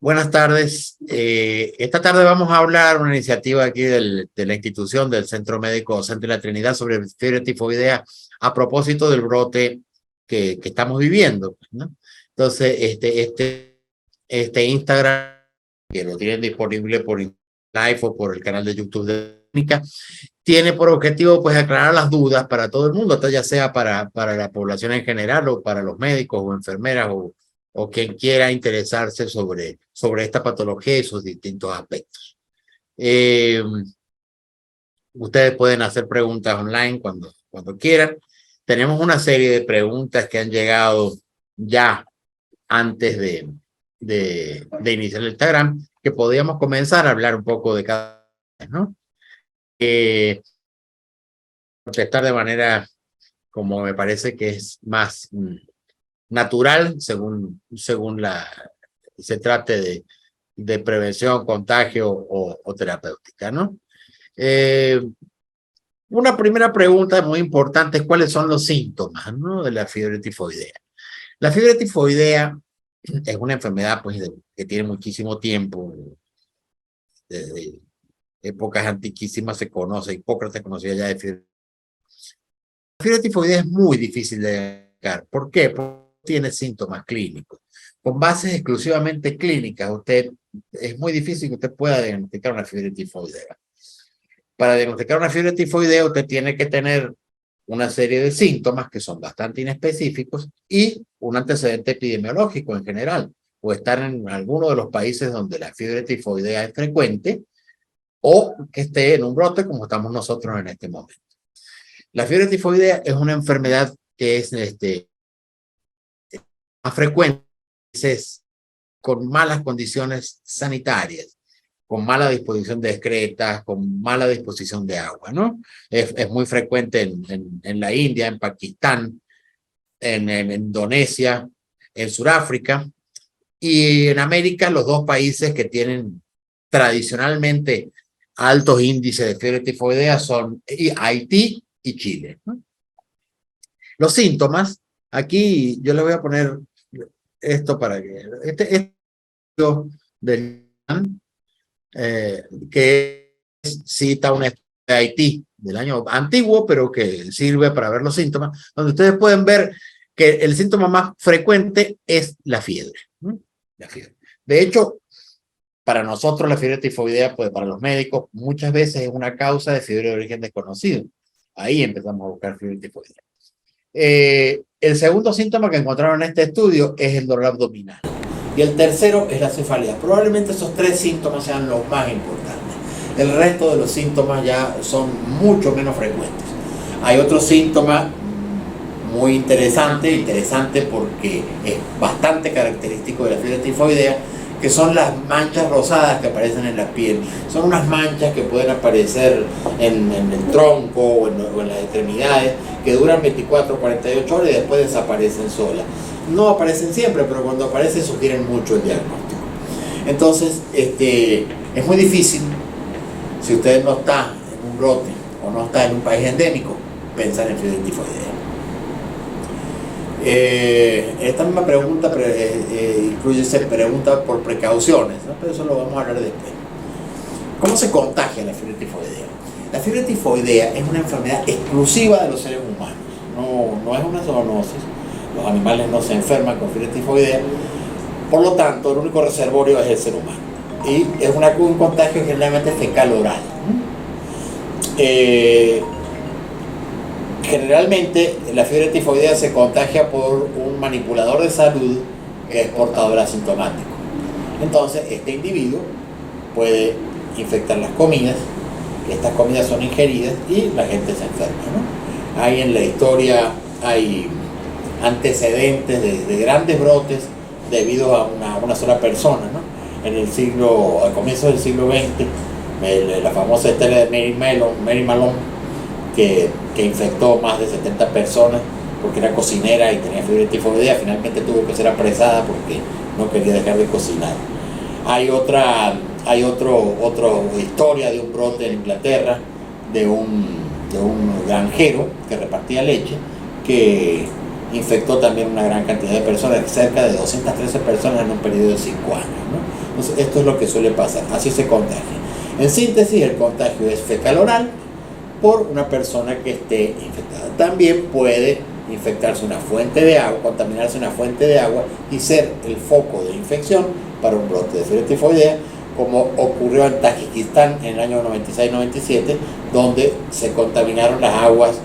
Buenas tardes. Esta tarde vamos a hablar de una iniciativa aquí de la institución del Centro Médico Centro de la Trinidad sobre fiebre tifoidea a propósito del brote que estamos viviendo, ¿no? Entonces, este Instagram, que lo tienen disponible por live o por el canal de YouTube de Clínica, tiene por objetivo pues aclarar las dudas para todo el mundo, ya sea para la población en general o para los médicos o enfermeras o quien quiera interesarse sobre esta patología y sus distintos aspectos. Ustedes pueden hacer preguntas online cuando quieran. Tenemos una serie de preguntas que han llegado ya antes de iniciar el Instagram, que podríamos comenzar a hablar un poco de cada vez, ¿no? Contestar de manera como me parece que es más natural según se trate de prevención, contagio o terapéutica, ¿no? Una primera pregunta muy importante es cuáles son los síntomas, ¿no?, de la fiebre tifoidea. La fiebre tifoidea es una enfermedad pues, que tiene muchísimo tiempo, desde épocas antiquísimas se conoce, Hipócrates conocía ya de fiebre. La fiebre tifoidea es muy difícil de diagnosticar. ¿Por qué? Porque tiene síntomas clínicos. Con bases exclusivamente clínicas, es muy difícil que usted pueda diagnosticar una fiebre tifoidea. Para diagnosticar una fiebre tifoidea, usted tiene que tener una serie de síntomas que son bastante inespecíficos y un antecedente epidemiológico en general, o estar en alguno de los países donde la fiebre tifoidea es frecuente, o que esté en un brote como estamos nosotros en este momento. La fiebre tifoidea es una enfermedad que es más frecuente con malas condiciones sanitarias, con mala disposición de excretas, con mala disposición de agua, ¿no? Es muy frecuente en la India, en Pakistán, en Indonesia, en Sudáfrica, y en América los dos países que tienen tradicionalmente altos índices de fiebre tifoidea son Haití y Chile, ¿no? Los síntomas, aquí yo le voy a poner esto para que este del que cita una estudio de Haití del año antiguo, pero que sirve para ver los síntomas, donde ustedes pueden ver que el síntoma más frecuente es la fiebre, ¿no? La fiebre. De hecho, para nosotros la fiebre tifoidea, pues para los médicos, muchas veces es una causa de fiebre de origen desconocido. Ahí empezamos a buscar fiebre tifoidea. El segundo síntoma que encontraron en este estudio es el dolor abdominal. Y el tercero es la cefalea. Probablemente esos tres síntomas sean los más importantes. El resto de los síntomas ya son mucho menos frecuentes. Hay otro síntoma muy interesante porque es bastante característico de la fiebre tifoidea, que son las manchas rosadas que aparecen en la piel. Son unas manchas que pueden aparecer en el tronco o en las extremidades, que duran 24 o 48 horas y después desaparecen solas. No aparecen siempre, pero cuando aparecen sugieren mucho el diagnóstico. Entonces, es muy difícil, si usted no está en un brote o no está en un país endémico, pensar en fiebre tifoidea. Esta misma pregunta incluye pregunta por precauciones, ¿no? Pero eso lo vamos a hablar después. ¿Cómo se contagia la fiebre tifoidea? La fiebre tifoidea es una enfermedad exclusiva de los seres humanos, no es una zoonosis. Los animales no se enferman con fiebre tifoidea, por lo tanto el único reservorio es el ser humano y es un contagio generalmente fecal-oral. Generalmente la fiebre tifoidea se contagia por un manipulador de salud que es portador asintomático. Entonces este individuo puede infectar las comidas, estas comidas son ingeridas y la gente se enferma, ¿no? Hay en la historia antecedentes de grandes brotes debido a una sola persona, ¿no? Al comienzo del siglo XX, la famosa historia de Mary Malone, que infectó más de 70 personas porque era cocinera y tenía fiebre tifoidea. Finalmente tuvo que ser apresada porque no quería dejar de cocinar. Hay otra historia de un brote en Inglaterra de un granjero que repartía leche, que infectó también una gran cantidad de personas, cerca de 213 personas en un periodo de 5 años, ¿no? Entonces, esto es lo que suele pasar, así se contagia. En síntesis, el contagio es fecal oral por una persona que esté infectada. También puede infectarse una fuente de agua, contaminarse una fuente de agua y ser el foco de infección para un brote de fiebre tifoidea, como ocurrió en Tayikistán en el año 96-97, donde se contaminaron las aguas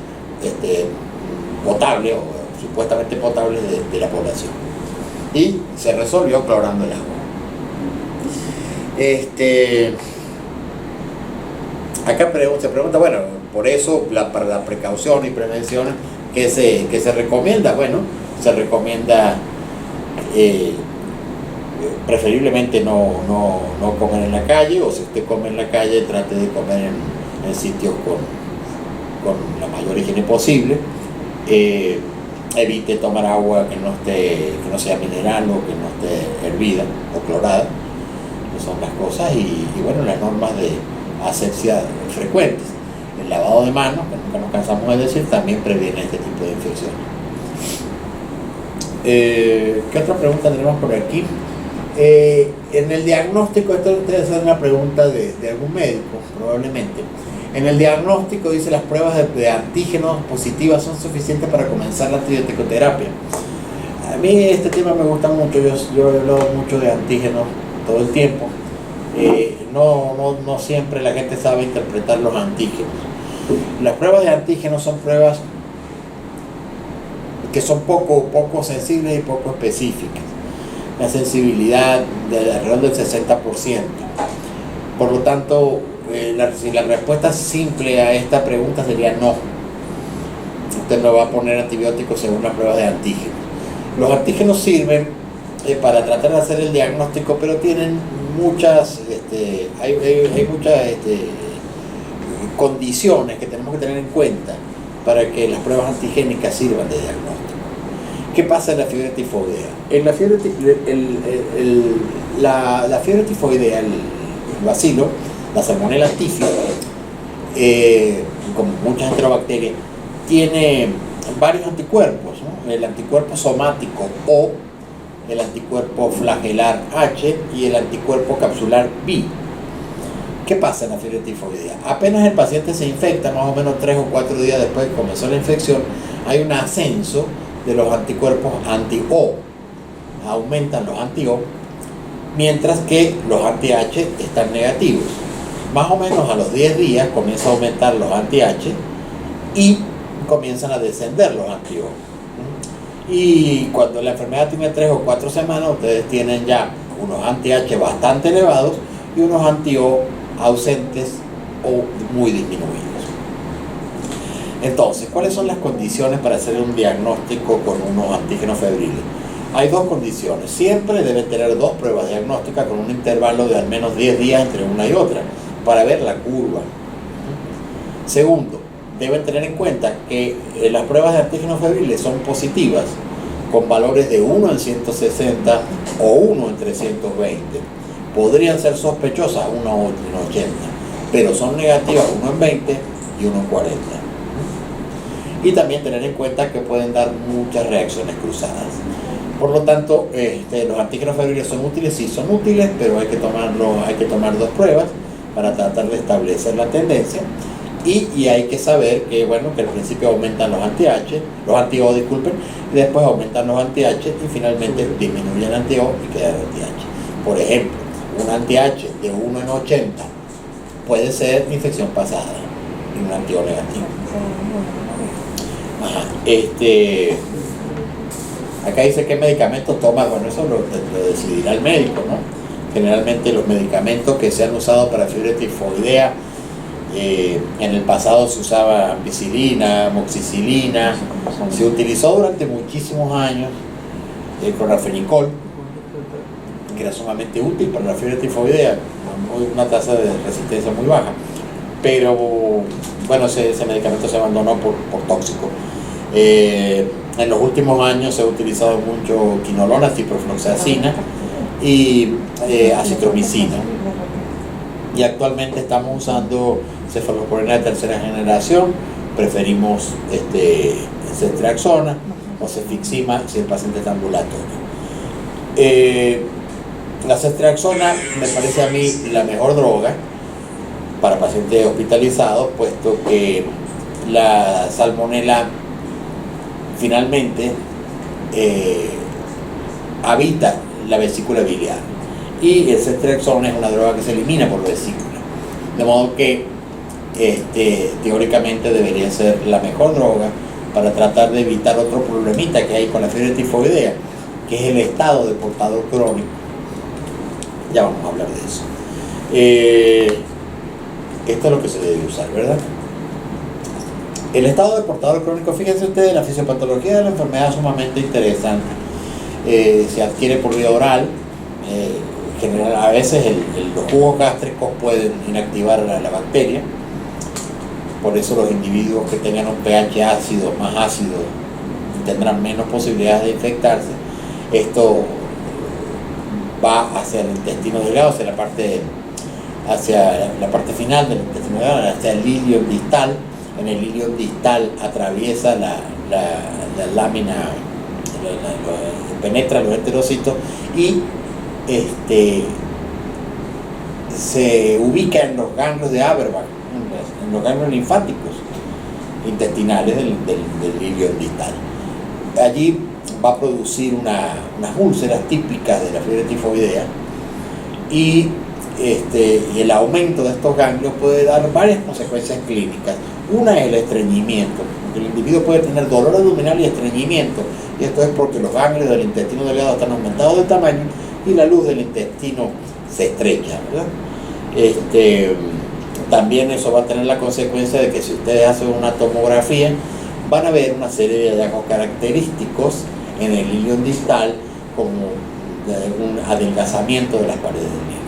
potables o supuestamente potables de la población. Y se resolvió clorando el agua. Acá se pregunta, bueno, por eso para la precaución y prevención, ¿qué se recomienda? Bueno, se recomienda preferiblemente no comer en la calle, o si usted come en la calle, trate de comer en sitios con la mayor higiene posible. Evite tomar agua que no sea mineral o que no esté hervida o clorada, que son las cosas, y bueno, las normas de asepsia frecuentes. El lavado de manos, que nunca nos cansamos de decir, también previene este tipo de infecciones. ¿Qué otra pregunta tenemos por aquí? En el diagnóstico, esto debe ser una pregunta de algún médico, probablemente. En el diagnóstico dice: las pruebas de antígenos positivas son suficientes para comenzar la antibiótico-terapia. A mí este tema me gusta mucho, yo he hablado mucho de antígenos todo el tiempo. No siempre la gente sabe interpretar los antígenos. Las pruebas de antígenos son pruebas que son poco sensibles y poco específicas. La sensibilidad de alrededor del 60%. Por lo tanto, si la respuesta simple a esta pregunta sería no. Usted no va a poner antibióticos según las pruebas de antígenos. Los antígenos sirven para tratar de hacer el diagnóstico, pero tienen muchas condiciones que tenemos que tener en cuenta para que las pruebas antigénicas sirvan de diagnóstico. ¿Qué pasa en la fiebre tifoidea? En la fiebre tifoidea, el bacilo, la Salmonella Typhi, como muchas enterobacterias, tiene varios anticuerpos, ¿no? El anticuerpo somático O, el anticuerpo flagelar H y el anticuerpo capsular B. ¿Qué pasa en la fiebre tifoidea? Apenas el paciente se infecta, más o menos 3 o 4 días después de que comenzó la infección, hay un ascenso de los anticuerpos anti-O. Aumentan los anti-O, mientras que los anti-H están negativos. Más o menos a los 10 días comienza a aumentar los anti-H y comienzan a descender los anti-O. Y cuando la enfermedad tiene 3 o 4 semanas, ustedes tienen ya unos anti-H bastante elevados y unos anti-O ausentes o muy disminuidos. Entonces, ¿cuáles son las condiciones para hacer un diagnóstico con unos antígenos febriles? Hay dos condiciones. Siempre deben tener 2 pruebas diagnósticas con un intervalo de al menos 10 días entre una y otra para ver la curva. Segundo, deben tener en cuenta que las pruebas de antígenos febriles son positivas con valores de 1 en 160 o 1 en 320. Podrían ser sospechosas 1 en 80, pero son negativas 1 en 20 y 1 en 40. Y también tener en cuenta que pueden dar muchas reacciones cruzadas. Por lo tanto, los antígenos febriles son útiles, sí son útiles, pero hay que tomar 2 pruebas para tratar de establecer la tendencia. Y hay que saber que, bueno, que al principio aumentan los anti-O, disculpen, y después aumentan los anti-H y finalmente disminuyen anti-O y queda el anti-H. Por ejemplo, un anti-H de 1 en 80 puede ser infección pasada y un anti-O negativo. Acá dice qué medicamentos toma. Bueno, eso lo decidirá el médico, ¿no? Generalmente los medicamentos que se han usado para fiebre tifoidea, en el pasado se usaba ampicilina, amoxicilina, se utilizó durante muchísimos años el clorfenicol, que era sumamente útil para la fiebre tifoidea, una tasa de resistencia muy baja, pero bueno, ese medicamento se abandonó por tóxico. En los últimos años se ha utilizado mucho quinolona, ciprofloxacina y acitromicina, y actualmente estamos usando cefalosporina de tercera generación. Preferimos ceftriaxona o cefixima si el paciente está ambulatorio. La ceftriaxona me parece a mí la mejor droga para pacientes hospitalizados, puesto que la salmonela finalmente habita la vesícula biliar y el ceftriaxona es una droga que se elimina por vesícula, de modo que teóricamente debería ser la mejor droga para tratar de evitar otro problemita que hay con la fiebre tifoidea, que es el estado de portador crónico. Ya vamos a hablar de eso. Esto es lo que se debe usar, ¿verdad? El estado de portador crónico, fíjense ustedes, la fisiopatología de la enfermedad es sumamente interesante. Se adquiere por vía oral. General, a veces los jugos gástricos pueden inactivar la bacteria. Por eso los individuos que tengan un pH ácido, más ácido, tendrán menos posibilidades de infectarse. Esto va hacia el intestino delgado, hacia la parte final del intestino delgado, hacia el ilion distal. En el ilion distal atraviesa la lámina, penetra los enterocitos y se ubica en los ganglios de Haber-Bach, en los ganglios linfáticos intestinales del ilion distal. Allí va a producir unas úlceras típicas de la fiebre tifoidea y el aumento de estos ganglios puede dar varias consecuencias clínicas. Una es el estreñimiento, porque el individuo puede tener dolor abdominal y estreñimiento, y esto es porque los ganglios del intestino delgado están aumentados de tamaño y la luz del intestino se estrecha, ¿verdad? También eso va a tener la consecuencia de que si ustedes hacen una tomografía van a ver una serie de hallazgos característicos en el ilion distal, como un adelgazamiento de las paredes del ilion.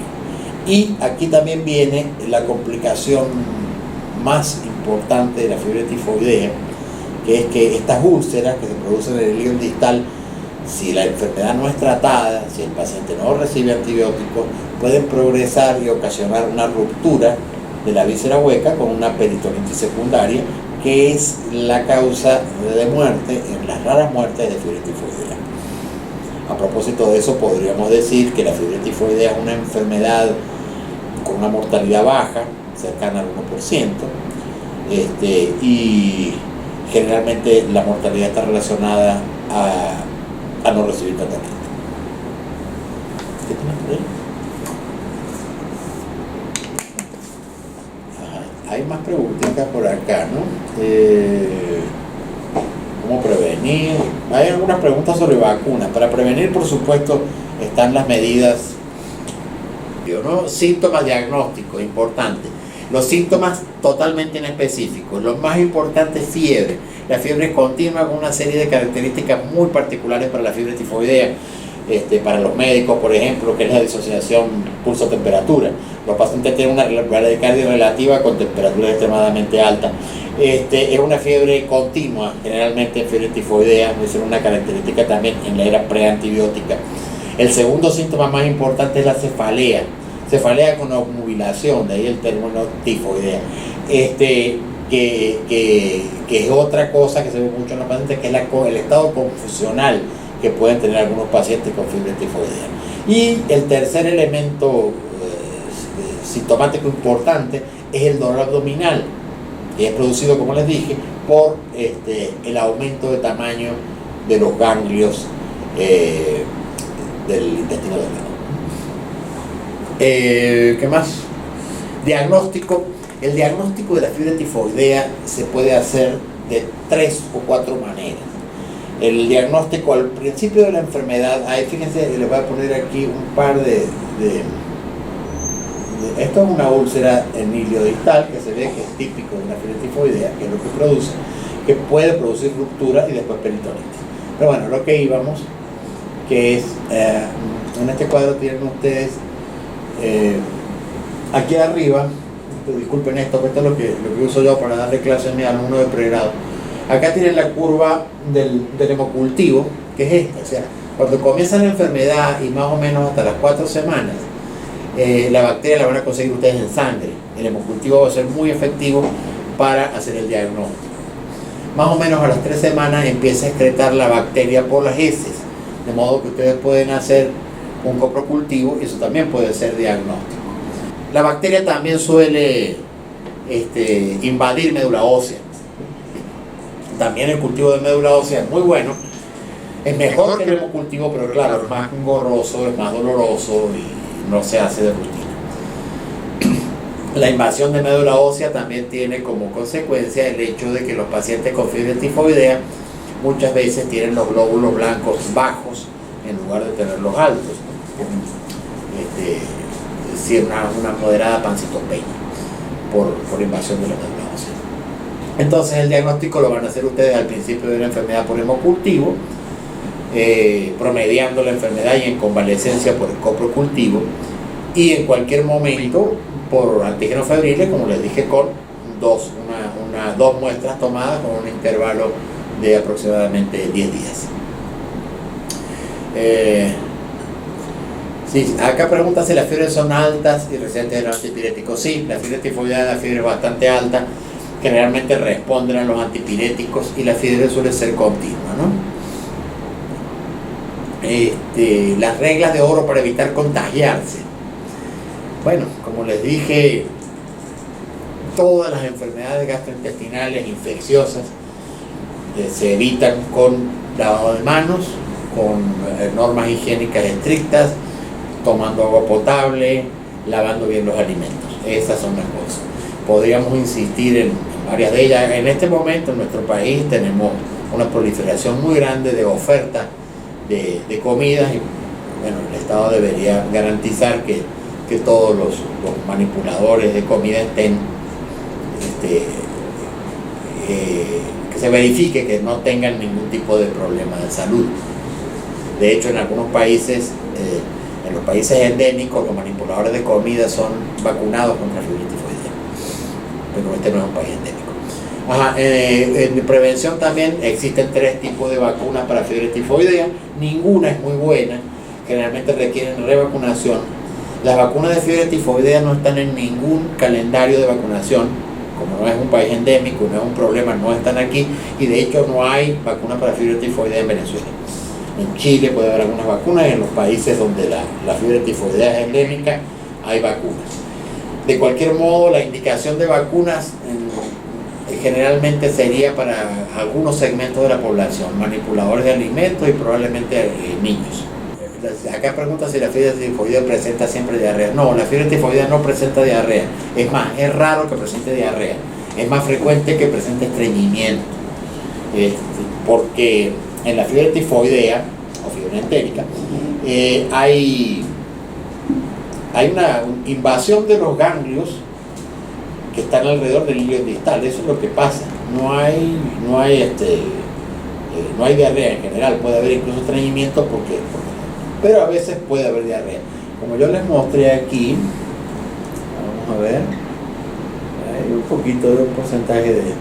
Y aquí también viene la complicación más importante de la fiebre tifoidea, que es que estas úlceras que se producen en el ilion distal, si la enfermedad no es tratada, si el paciente no recibe antibióticos, pueden progresar y ocasionar una ruptura de la víscera hueca con una peritonitis secundaria, que es la causa de muerte en las raras muertes de fiebre tifoidea. A propósito de eso, podríamos decir que la fiebre tifoidea es una enfermedad con una mortalidad baja, cercana al 1%, y generalmente la mortalidad está relacionada a no recibir tratamiento. ¿Qué tienes por ahí? Hay más preguntitas por acá, ¿no? ¿Cómo prevenir? Hay algunas preguntas sobre vacunas. Para prevenir, por supuesto, están las medidas, ¿no? Síntomas diagnósticos, importante. Los síntomas totalmente inespecíficos. Lo más importante es fiebre. La fiebre es continua con una serie de características muy particulares para la fiebre tifoidea. Para los médicos, por ejemplo, que es la disociación pulso-temperatura. Los pacientes tienen una bradicardia relativa con temperatura extremadamente alta. Es una fiebre continua, generalmente en fiebre tifoidea, es una característica también en la era preantibiótica. El segundo síntoma más importante es la cefalea. Cefalea con obnubilación, de ahí el término tifoidea. Que es otra cosa que se ve mucho en los pacientes, que es el estado confusional que pueden tener algunos pacientes con fiebre tifoidea. Y el tercer elemento sintomático importante es el dolor abdominal, que es producido, como les dije, por el aumento de tamaño de los ganglios del intestino delgado. ¿Qué más? Diagnóstico. El diagnóstico de la fiebre tifoidea se puede hacer de 3 o 4 maneras. El diagnóstico al principio de la enfermedad, ahí fíjense, les voy a poner aquí un par esto es una úlcera en ilio distal, que se ve que es típico de una fiebre tifoidea, que es lo que produce, que puede producir ruptura y después peritonitis. Pero bueno, lo que íbamos, que es, en este cuadro tienen ustedes, aquí arriba, disculpen esto es lo que uso yo para darle clase a mi alumno de pregrado. Acá tienen la curva del hemocultivo, que es esta. O sea, cuando comienza la enfermedad y más o menos hasta las 4 semanas, la bacteria la van a conseguir ustedes en sangre. El hemocultivo va a ser muy efectivo para hacer el diagnóstico. Más o menos a las 3 semanas empieza a excretar la bacteria por las heces, de modo que ustedes pueden hacer un coprocultivo, y eso también puede ser diagnóstico. La bacteria también suele invadir médula ósea. También el cultivo de médula ósea es muy bueno. Es mejor que el hemocultivo, pero claro, es más engorroso, es más doloroso y no se hace de rutina. La invasión de médula ósea también tiene como consecuencia el hecho de que los pacientes con fiebre tifoidea muchas veces tienen los glóbulos blancos bajos en lugar de tenerlos altos. Es decir, una moderada pancitopenia por invasión de la médula ósea. Entonces el diagnóstico lo van a hacer ustedes al principio de una enfermedad por hemocultivo, promediando la enfermedad y en convalecencia por el coprocultivo, y en cualquier momento por antígenos febriles, como les dije, con dos muestras tomadas con un intervalo de aproximadamente 10 días. Sí, acá pregunta si las fiebres son altas y resistentes a los antipiréticos. Sí, la fiebre tifoidea es una fiebre bastante alta, generalmente responden a los antipiréticos y la fiebre suele ser continua, ¿no? Las reglas de oro para evitar contagiarse. Bueno, como les dije, todas las enfermedades gastrointestinales infecciosas se evitan con lavado de manos, con normas higiénicas estrictas, tomando agua potable, lavando bien los alimentos. Esas son las cosas. Podríamos insistir en varias de ellas. En este momento en nuestro país tenemos una proliferación muy grande de ofertas de comidas y bueno, el Estado debería garantizar que todos los manipuladores de comida estén, que se verifique que no tengan ningún tipo de problema de salud. De hecho, en algunos países, en los países endémicos, los manipuladores de comida son vacunados contra fiebre tifoidea, pero este no es un país endémico. En prevención también existen 3 tipos de vacunas para fiebre tifoidea. Ninguna es muy buena, generalmente requieren revacunación. Las vacunas de fiebre tifoidea no están en ningún calendario de vacunación, como no es un país endémico, no es un problema, no están aquí, y de hecho no hay vacuna para fiebre tifoidea en Venezuela. En Chile puede haber algunas vacunas, y en los países donde la fiebre tifoidea es endémica hay vacunas. De cualquier modo, la indicación de vacunas generalmente sería para algunos segmentos de la población, manipuladores de alimentos y probablemente niños. Acá pregunta si la fiebre tifoidea presenta siempre diarrea. No, la fiebre tifoidea no presenta diarrea. Es más, es raro que presente diarrea. Es más frecuente que presente estreñimiento. Porque en la fiebre tifoidea o fiebre entérica hay una invasión de los ganglios que están alrededor del hilo distal. Eso es lo que pasa. No hay diarrea en general. Puede haber incluso estreñimiento pero a veces puede haber diarrea. Como yo les mostré aquí, vamos a ver, hay un poquito de un porcentaje de...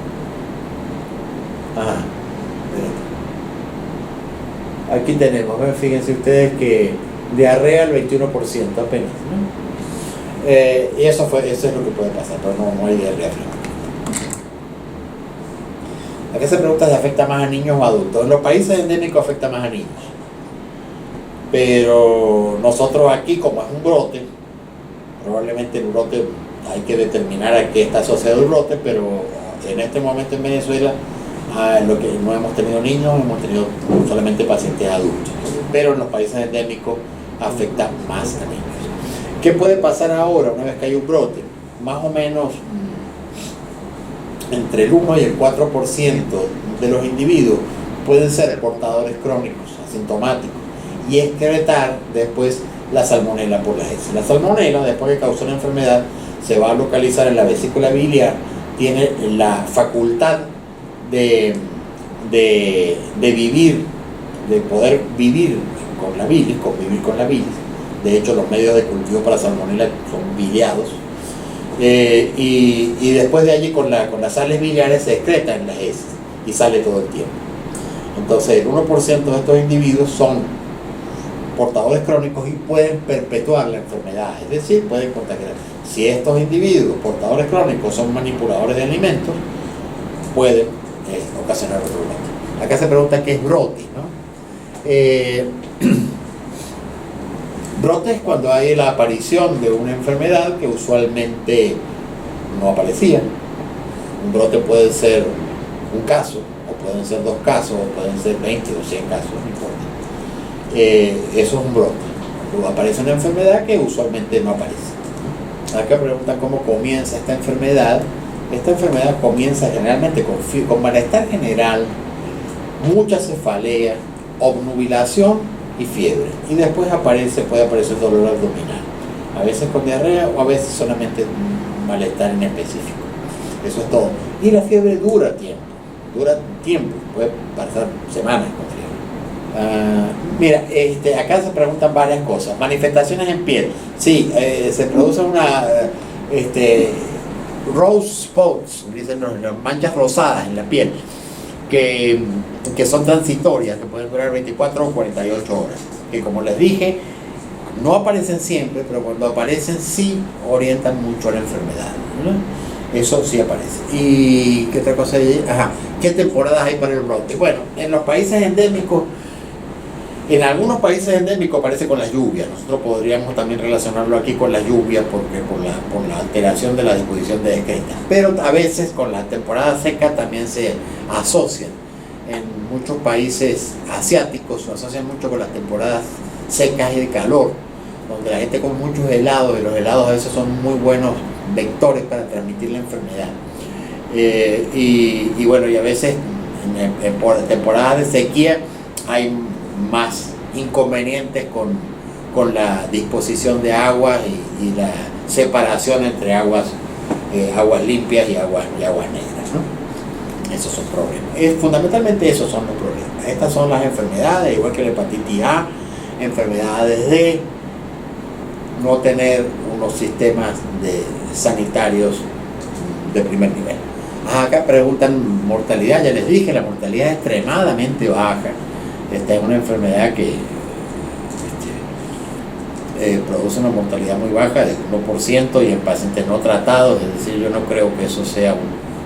Ajá, aquí tenemos, fíjense ustedes que diarrea el 21% apenas, ¿no? Y eso es lo que puede pasar, pero no hay diarrea. Acá se pregunta si afecta más a niños o adultos. En los países endémicos afecta más a niños. Pero nosotros aquí, como es un brote, probablemente el brote hay que determinar a qué está asociado el brote, pero en este momento en Venezuela lo que no hemos tenido niños, hemos tenido solamente pacientes adultos, pero en los países endémicos afecta más a niños. ¿Qué puede pasar ahora una vez que hay un brote? Más o menos entre el 1 y el 4% de los individuos pueden ser portadores crónicos, asintomáticos, y excretar después la salmonela por las heces. La salmonela, después que causó la enfermedad, se va a localizar en la vesícula biliar, tiene la facultad de vivir, de poder vivir con la bilis, convivir con la bilis. De hecho, los medios de cultivo para salmonela son biliados. Y después de allí, con las sales biliares se excreta en las heces y sale todo el tiempo. Entonces, el 1% de estos individuos son portadores crónicos y pueden perpetuar la enfermedad, es decir, pueden contagiar. Si estos individuos portadores crónicos son manipuladores de alimentos, pueden ocasionar otro brote. Acá se pregunta qué es brote, ¿no? Brote es cuando hay la aparición de una enfermedad que usualmente no aparecía. Un brote puede ser un caso, o pueden ser 2 casos, o pueden ser 20 o 100 casos, no importa. Eso es un brote. Luego aparece una enfermedad que usualmente no aparece. Acá preguntan cómo comienza esta enfermedad. Esta enfermedad comienza generalmente con malestar general, mucha cefalea, obnubilación y fiebre. Y después puede aparecer dolor abdominal. A veces con diarrea o a veces solamente malestar en específico. Eso es todo. Y la fiebre dura tiempo, puede pasar semanas con fiebre. Mira, acá se preguntan varias cosas. Manifestaciones en piel. Sí, se produce una rose spots, dicen las manchas rosadas en la piel, que son transitorias, que pueden durar 24 o 48 horas. Que como les dije, no aparecen siempre, pero cuando aparecen sí orientan mucho a la enfermedad, ¿no? Eso sí aparece. ¿Y qué otra cosa hay? ¿Qué temporadas hay para el brote? Bueno, en los países endémicos, en algunos países endémicos aparece con las lluvias. Nosotros podríamos también relacionarlo aquí con las lluvias porque por la alteración de la disposición de descrita. Pero a veces con la temporada seca también se asocian. En muchos países asiáticos se asocian mucho con las temporadas secas y de calor, donde la gente come muchos helados y los helados a veces son muy buenos vectores para transmitir la enfermedad. Y bueno, y a veces en temporadas de sequía hay más inconvenientes con la disposición de aguas y la separación entre aguas limpias y aguas negras, ¿no? Esos son problemas. Fundamentalmente esos son los problemas. Estas son las enfermedades, igual que la hepatitis A, enfermedades de no tener unos sistemas sanitarios de primer nivel. Acá preguntan mortalidad. Ya les dije, la mortalidad es extremadamente baja. Esta es una enfermedad que produce una mortalidad muy baja del 1% y en pacientes no tratados. Es decir, yo no creo que eso sea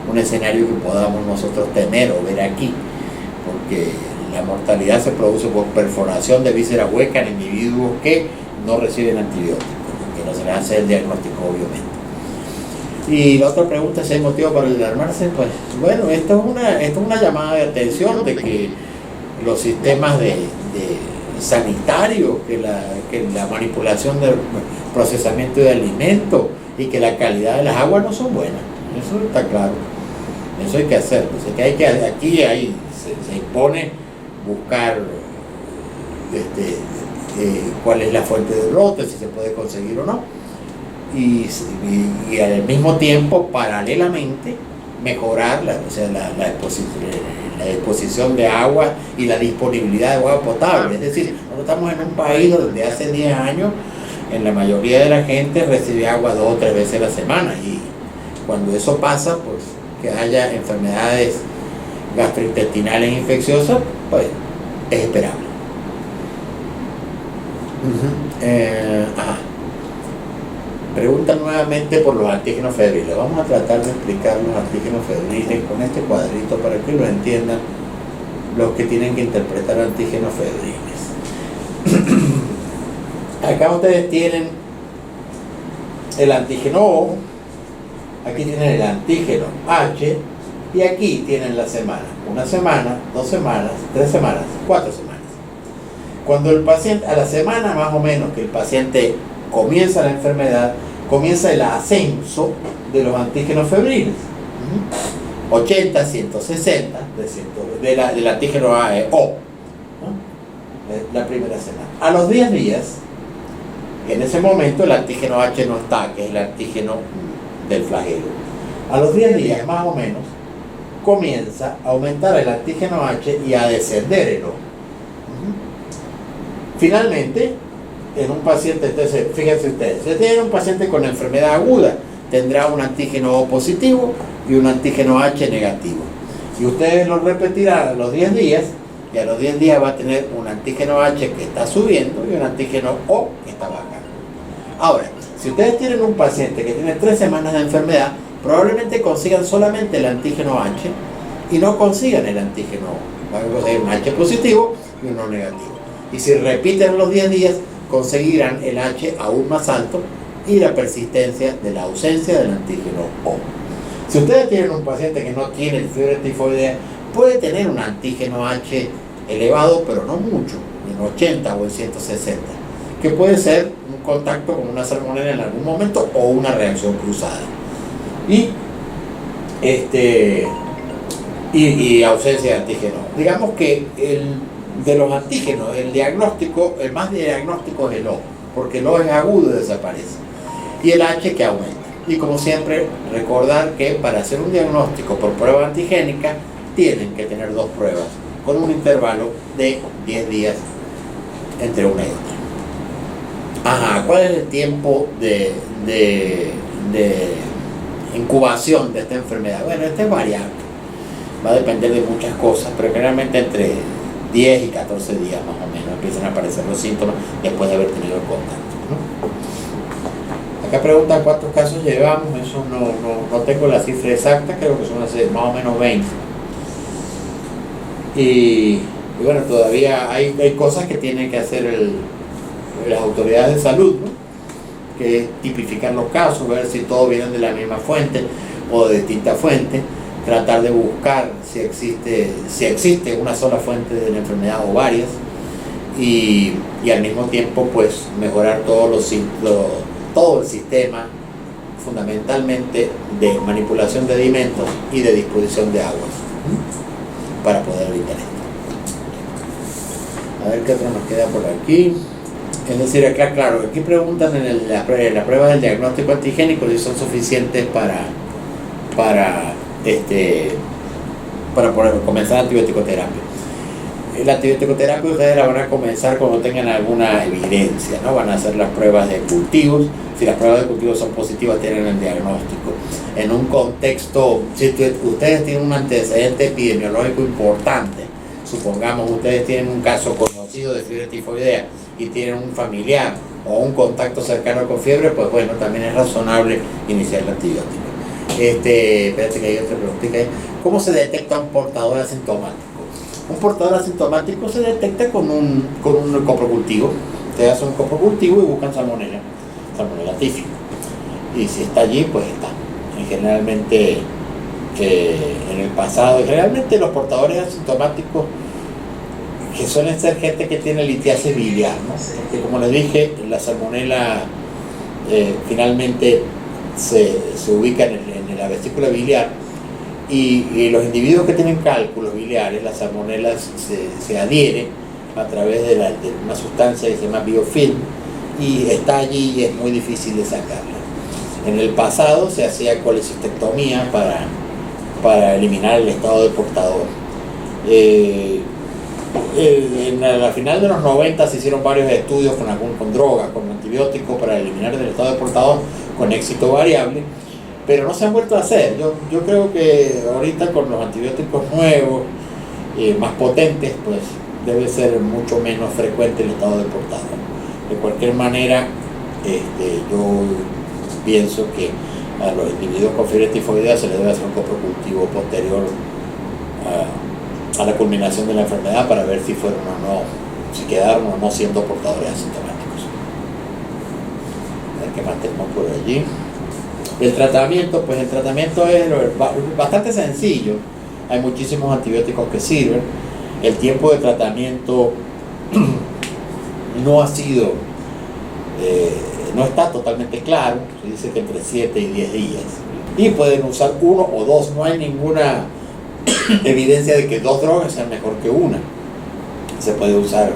un escenario que podamos nosotros tener o ver aquí, porque la mortalidad se produce por perforación de vísceras huecas en individuos que no reciben antibióticos, que no se les hace el diagnóstico, obviamente. Y la otra pregunta es: ¿hay motivo para alarmarse? Pues bueno, esto es una llamada de atención de que los sistemas sanitarios, que la manipulación del procesamiento de alimentos y que la calidad de las aguas no son buenas. Eso está claro. Eso hay que hacerlo. O sea, que aquí se impone buscar cuál es la fuente de brote, si se puede conseguir o no. Y al mismo tiempo, paralelamente, mejorar la disposición de agua y la disponibilidad de agua potable. Es decir, nosotros estamos en un país donde hace 10 años en la mayoría de la gente recibe agua 2 o 3 veces a la semana, y cuando eso pasa, pues que haya enfermedades gastrointestinales infecciosas, pues es esperable. Preguntan nuevamente por los antígenos febriles. Vamos a tratar de explicar los antígenos febriles con este cuadrito para que lo entiendan los que tienen que interpretar antígenos febriles. Acá ustedes tienen el antígeno O, aquí tienen el antígeno H, y aquí tienen la semana. 1 semana, 2 semanas, 3 semanas, 4 semanas. Cuando el paciente, a la semana más o menos que el paciente comienza la enfermedad, comienza el ascenso de los antígenos febriles. 80, 160 del antígeno O, ¿no? La primera semana. A los 10 días, en ese momento el antígeno H no está, que es el antígeno del flagelo. A los 10 días más o menos comienza a aumentar el antígeno H y a descender el O. Finalmente, en un paciente, entonces, fíjense ustedes, si tienen un paciente con enfermedad aguda, tendrá un antígeno O positivo y un antígeno H negativo. Y ustedes lo repetirán a los 10 días, y a los 10 días va a tener un antígeno H que está subiendo y un antígeno O que está bajando. Ahora, si ustedes tienen un paciente que tiene 3 semanas de enfermedad, probablemente consigan solamente el antígeno H y no consigan el antígeno O. Van a conseguir un H positivo y uno negativo. Y si repiten los 10 días, conseguirán el H aún más alto y la persistencia de la ausencia del antígeno O. Si ustedes tienen un paciente que no tiene fiebre tifoidea, puede tener un antígeno H elevado, pero no mucho, en 80 o en 160, que puede ser un contacto con una salmonela en algún momento o una reacción cruzada. Y ausencia de antígeno. Digamos que de los antígenos, el más diagnóstico es el O, porque el O es agudo y desaparece, y el H que aumenta. Y como siempre, recordar que para hacer un diagnóstico por prueba antigénica tienen que tener 2 pruebas con un intervalo de 10 días entre una y otra. ¿Cuál es el tiempo de incubación de esta enfermedad? Bueno, este es variable, va a depender de muchas cosas, pero generalmente entre 10 y 14 días más o menos empiezan a aparecer los síntomas después de haber tenido el contacto, ¿no? Acá preguntan cuántos casos llevamos, eso no tengo la cifra exacta, creo que son más o menos 20. Y bueno, todavía hay cosas que tienen que hacer las autoridades de salud, ¿no? Que es tipificar los casos, ver si todos vienen de la misma fuente o de distintas fuentes, tratar de buscar si existe una sola fuente de la enfermedad o varias, y al mismo tiempo pues mejorar todo el sistema, fundamentalmente de manipulación de alimentos y de disposición de aguas, para poder evitar esto. A ver qué otro nos queda por aquí. Es decir, acá claro, aquí preguntan en la prueba del diagnóstico antigénico si son suficientes para poder comenzar antibiótico-terapia. La antibiótico-terapia ustedes la van a comenzar cuando tengan alguna evidencia, ¿no? Van a hacer las pruebas de cultivos. Si las pruebas de cultivos son positivas, tienen el diagnóstico. En un contexto, si ustedes tienen un antecedente epidemiológico importante, supongamos ustedes tienen un caso conocido de fiebre tifoidea y tienen un familiar o un contacto cercano con fiebre, pues bueno, también es razonable iniciar el antibiótico. Espérate que hay otra preguntita. ¿Cómo se detecta un portador asintomático? Un portador asintomático se detecta con un coprocultivo. Ustedes hacen un coprocultivo y buscan salmonella tífica. Y si está allí, pues está. Y generalmente, en el pasado, y generalmente los portadores asintomáticos, que suelen ser gente que tiene litiasis biliar, ¿no? Porque como les dije, la salmonela finalmente se ubica en la vesícula biliar, y los individuos que tienen cálculos biliares, la salmonela se adhiere a través de una sustancia que se llama biofilm, y está allí y es muy difícil de sacarla. En el pasado se hacía colecistectomía para eliminar el estado de portador. En la final de los 90 se hicieron varios estudios con drogas, con antibióticos para eliminar el estado de portador con éxito variable, pero no se han vuelto a hacer. Yo creo que ahorita con los antibióticos nuevos, más potentes, pues debe ser mucho menos frecuente el estado de portador. De cualquier manera, yo pienso que a los individuos con fiebre tifoidea se les debe hacer un coprocultivo posterior a la culminación de la enfermedad para ver si fueron o no, si quedaron o no siendo portadores asintomáticos. A ver qué más tenemos por allí. El tratamiento, pues el tratamiento es bastante sencillo. Hay muchísimos antibióticos que sirven. El tiempo de tratamiento no ha sido, no está totalmente claro. Se dice que entre 7 y 10 días. Y pueden usar 1 o 2. No hay ninguna evidencia de que 2 drogas sean mejor que una. Se puede usar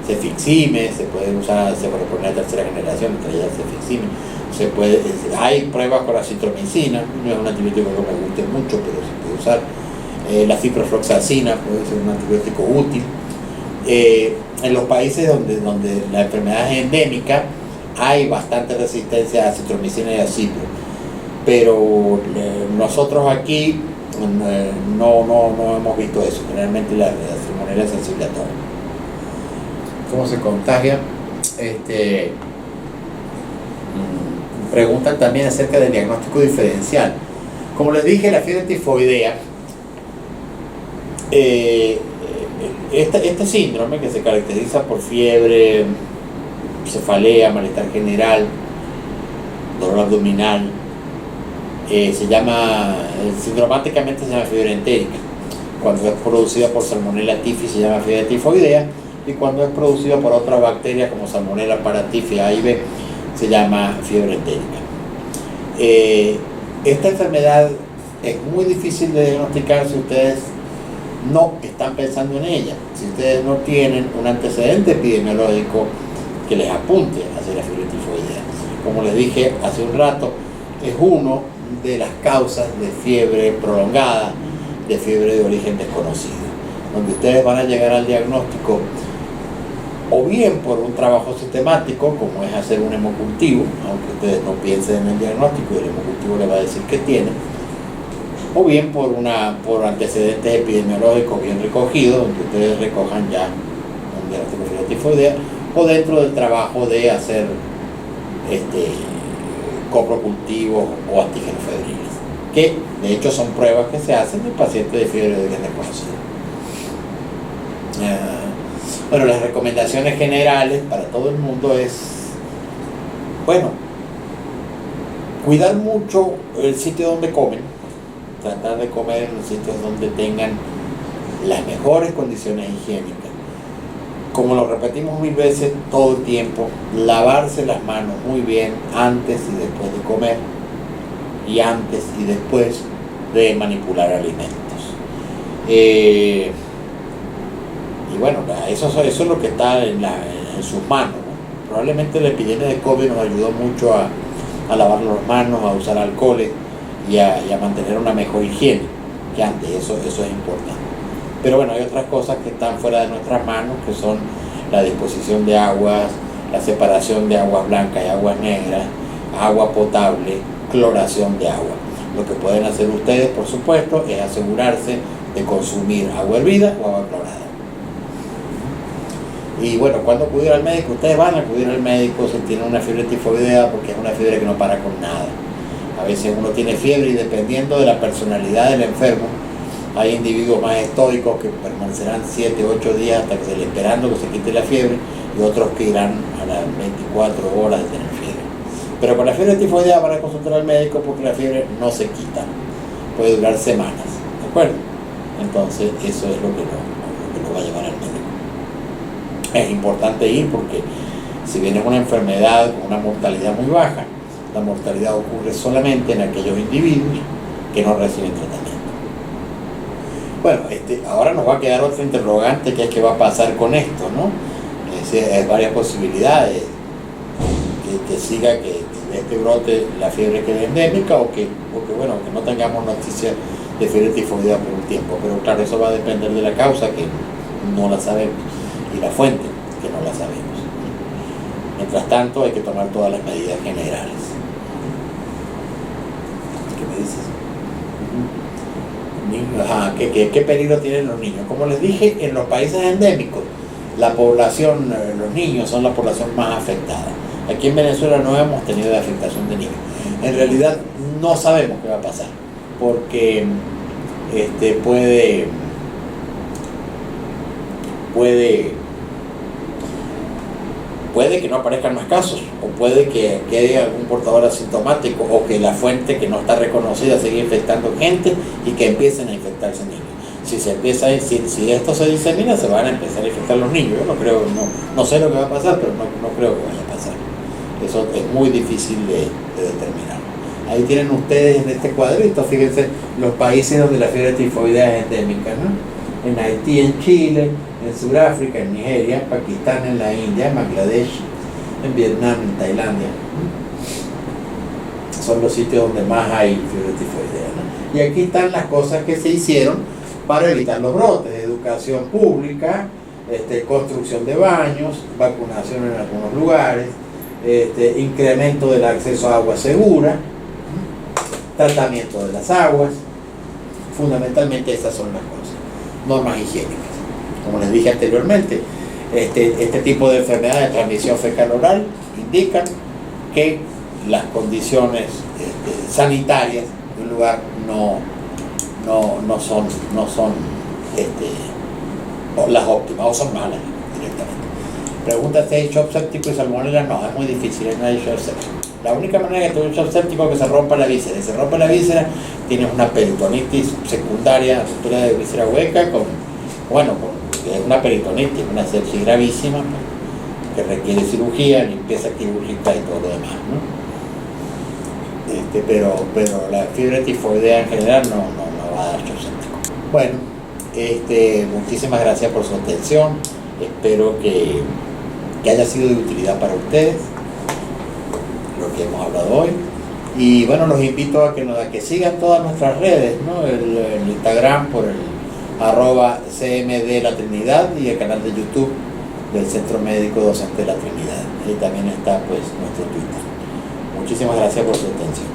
cefixime, se puede poner tercera generación, entre ellas cefixime. Hay pruebas con la citromicina, no es un antibiótico que me guste mucho, pero se puede usar. La ciprofloxacina puede ser un antibiótico útil. En los países donde la enfermedad es endémica, hay bastante resistencia a citromicina y a cipro, pero nosotros aquí no hemos visto eso. Generalmente la salmonela es sensible a todo. ¿Cómo se contagia? Preguntan también acerca del diagnóstico diferencial. Como les dije, la fiebre tifoidea, este síndrome que se caracteriza por fiebre, cefalea, malestar general, dolor abdominal. Sindromáticamente se llama fiebre entérica. Cuando es producida por Salmonella typhi se llama fiebre tifoidea, y cuando es producida por otras bacterias como Salmonella paratyphi A y B se llama fiebre entérica. Esta enfermedad es muy difícil de diagnosticar si ustedes no están pensando en ella, si ustedes no tienen un antecedente epidemiológico que les apunte hacia la fiebre tifoidea. Como les dije hace un rato, es uno de las causas de fiebre prolongada, de fiebre de origen desconocido, donde ustedes van a llegar al diagnóstico o bien por un trabajo sistemático, como es hacer un hemocultivo, aunque ustedes no piensen en el diagnóstico y el hemocultivo les va a decir que tiene, o bien por antecedentes epidemiológicos bien recogidos, donde ustedes recojan ya un diagnóstico de fiebre tifoidea, o dentro del trabajo de hacer coprocultivos o antígenos febriles, que de hecho son pruebas que se hacen en pacientes de fiebre de origen desconocido. Bueno, las recomendaciones generales para todo el mundo es, bueno, cuidar mucho el sitio donde comen, tratar de comer en los sitios donde tengan las mejores condiciones higiénicas. Como lo repetimos 1000 veces todo el tiempo, lavarse las manos muy bien antes y después de comer, y antes y después de manipular alimentos. Y bueno, eso es lo que está en sus manos, ¿no? Probablemente la epidemia de COVID nos ayudó mucho a lavar las manos, a usar alcoholes y a mantener una mejor higiene que antes. Eso es importante. Pero bueno, hay otras cosas que están fuera de nuestras manos, que son la disposición de aguas, la separación de aguas blancas y aguas negras, agua potable, cloración de agua. Lo que pueden hacer ustedes, por supuesto, es asegurarse de consumir agua hervida o agua clorada. Y bueno, cuando acudir al médico, ustedes van a acudir al médico si tienen una fiebre tifoidea, porque es una fiebre que no para con nada. A veces uno tiene fiebre y dependiendo de la personalidad del enfermo, hay individuos más estoicos que permanecerán 7 u 8 días esperando que se quite la fiebre, y otros que irán a las 24 horas de tener fiebre. Pero con la fiebre tifoidea van a consultar al médico porque la fiebre no se quita, puede durar semanas, ¿de acuerdo? Entonces eso es lo que lo va a llevar al médico. Es importante ir porque si bien es una enfermedad con una mortalidad muy baja, la mortalidad ocurre solamente en aquellos individuos que no reciben tratamiento. Bueno, ahora nos va a quedar otra interrogante, que es qué va a pasar con esto, ¿no? Hay varias posibilidades, que siga que este brote, la fiebre quede endémica, o que no tengamos noticias de fiebre tifoidea por un tiempo. Pero claro, eso va a depender de la causa, que no la sabemos, y la fuente, que no la sabemos. Mientras tanto, hay que tomar todas las medidas generales. ¿Qué me dices? ¿Qué peligro tienen los niños? Como les dije, en los países endémicos, la población, los niños son la población más afectada. Aquí en Venezuela no hemos tenido de afectación de niños. En realidad no sabemos qué va a pasar, porque puede que no aparezcan más casos, o puede que quede algún portador asintomático, o que la fuente que no está reconocida siga infectando gente y que empiecen a infectarse niños. Si esto se disemina, se van a empezar a infectar los niños. Yo no sé lo que va a pasar, pero no creo que vaya a pasar. Eso es muy difícil de determinar. Ahí tienen ustedes en este cuadrito, fíjense, los países donde la fiebre tifoidea es endémica, ¿no? En Haití, en Chile, en Sudáfrica, en Nigeria, en Pakistán, en la India, en Bangladesh, en Vietnam, en Tailandia. Son los sitios donde más hay fiebre tifoidea, ¿no? Y aquí están las cosas que se hicieron para evitar los brotes: educación pública, construcción de baños, vacunación en algunos lugares, incremento del acceso a agua segura, tratamiento de las aguas. Fundamentalmente esas son las cosas. Normas higiénicas. Como les dije anteriormente, este tipo de enfermedades de transmisión fecal-oral indican que las condiciones sanitarias de un lugar no son las óptimas, o son malas directamente. Pregunta si hay shock séptico y salmonela. No, es muy difícil, no hay shock séptico. La única manera que tuve un shock séptico es que se rompa la víscera. Si se rompe la víscera, tienes una peritonitis secundaria, ruptura de víscera hueca, es una peritonitis, una sepsis gravísima que requiere cirugía, limpieza quirúrgica y todo lo demás, ¿no? Pero la fiebre tifoidea en general no va a dar shock séptico. Bueno, muchísimas gracias por su atención. Espero que haya sido de utilidad para ustedes lo que hemos hablado hoy. Y bueno, los invito a que sigan todas nuestras redes, ¿no? El Instagram por el @CMD La Trinidad y el canal de YouTube del Centro Médico Docente de La Trinidad. Ahí también está pues nuestro Twitter. Muchísimas gracias por su atención.